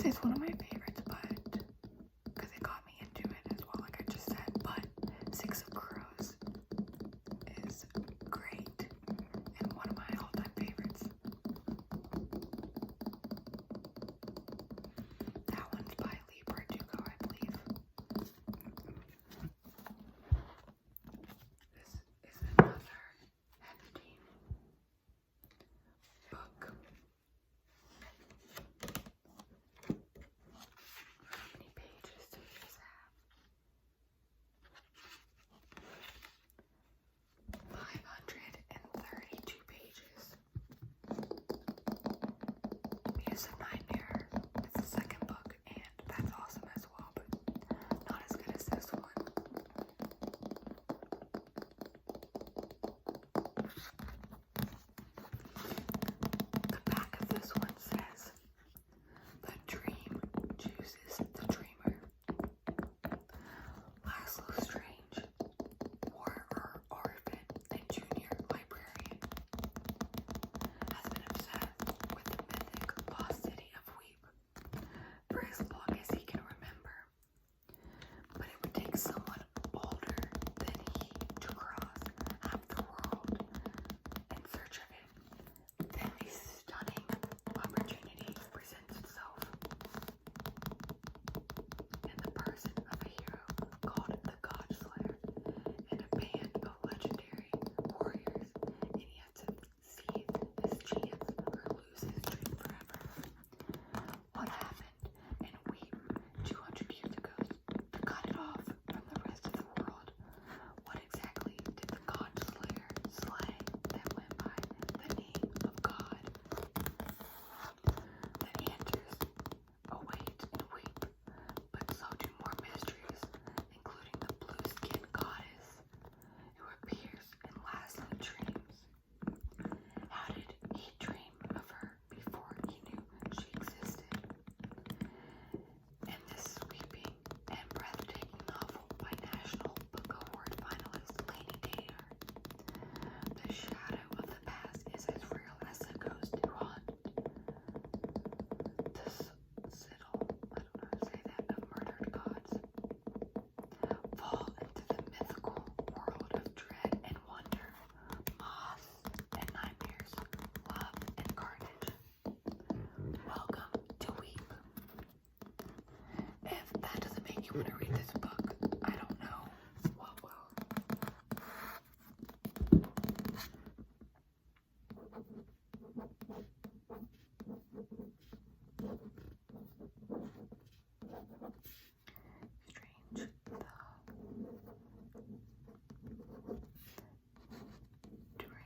is one of my favorites, but because it got me into it as well, like I just said. But Six of Crows is great and one of my all-time favorites. That one's by Lee Bardugo, I believe. This is another hefty book. How many pages do these have? 532 pages. Muse of Nightmare. It's the second book, and that's awesome as well, but not as good as this one. The back of this one says, "The dream chooses the dreamer." Laszlo Strange, horror orphan and junior librarian, has been obsessed with the mythic lost city of Weep for as long as he can remember. But it would take someone bolder than he to cross half the world in search of it. Then a stunning opportunity presents itself in the person of a hero called the Godslayer and a band of legendary warriors, and he has to seize his chance or lose his dream forever. What happened in Weep 200 years ago to cut it off from the rest of the world? What exactly did the Godslayer slay that went by the name of God? The answers await in Weep, but so do more mysteries, including the blue-skinned goddess who appears in Laszlo's dreams. How did he dream of her before he knew she existed? In this sweeping and breathtaking novel by National Book Award finalist Lainey Taylor, the shadow of the past is as real as the ghost who haunt the citadel, I don't know how to say that, of murdered gods. Fall into the mythical world of dread and wonder, moths and nightmares, love and carnage. Welcome to Weep. If that doesn't make you want to read this book, I don't know what will. Strange, the dreamer.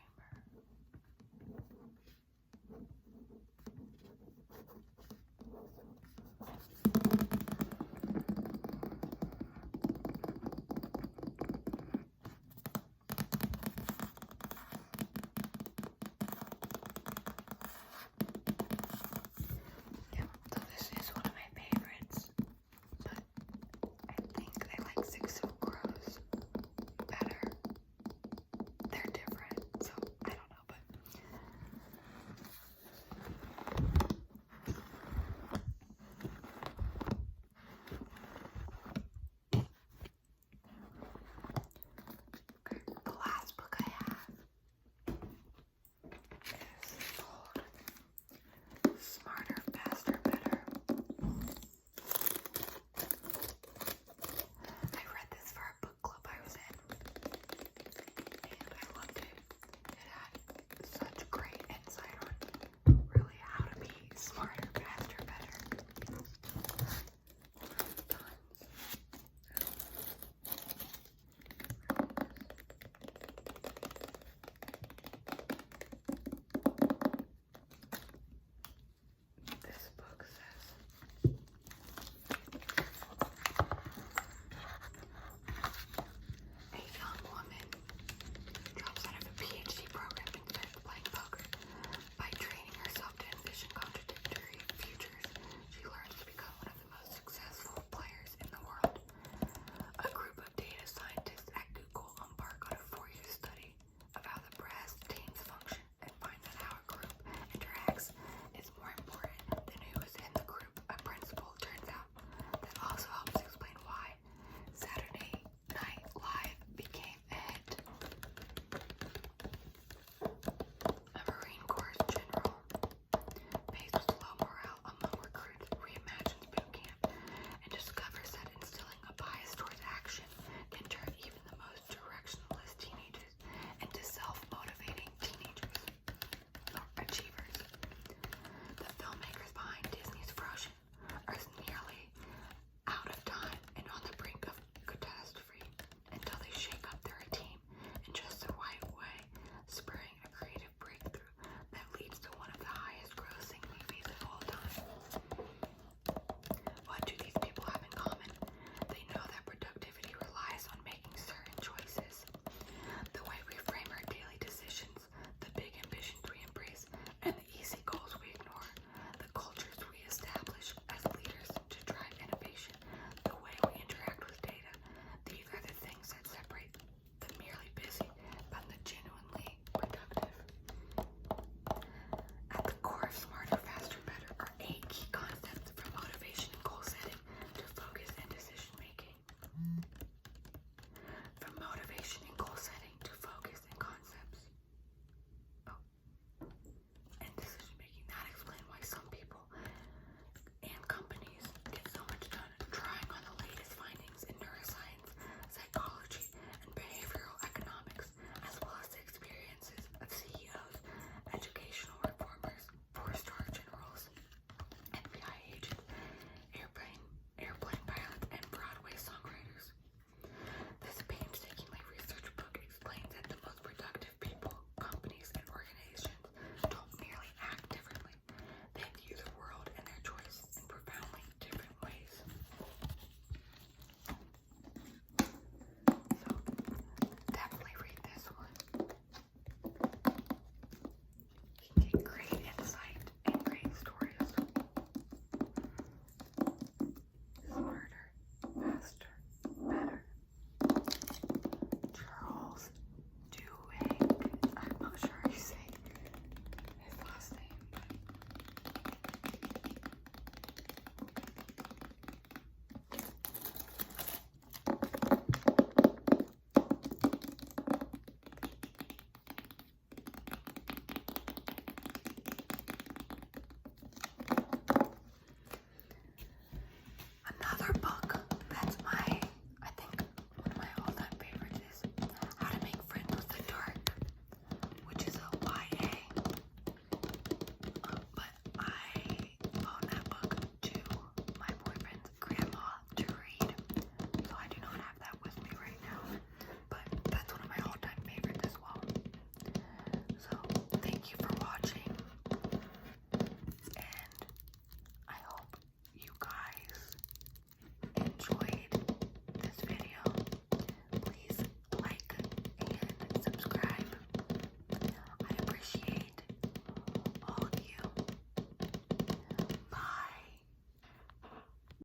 destroy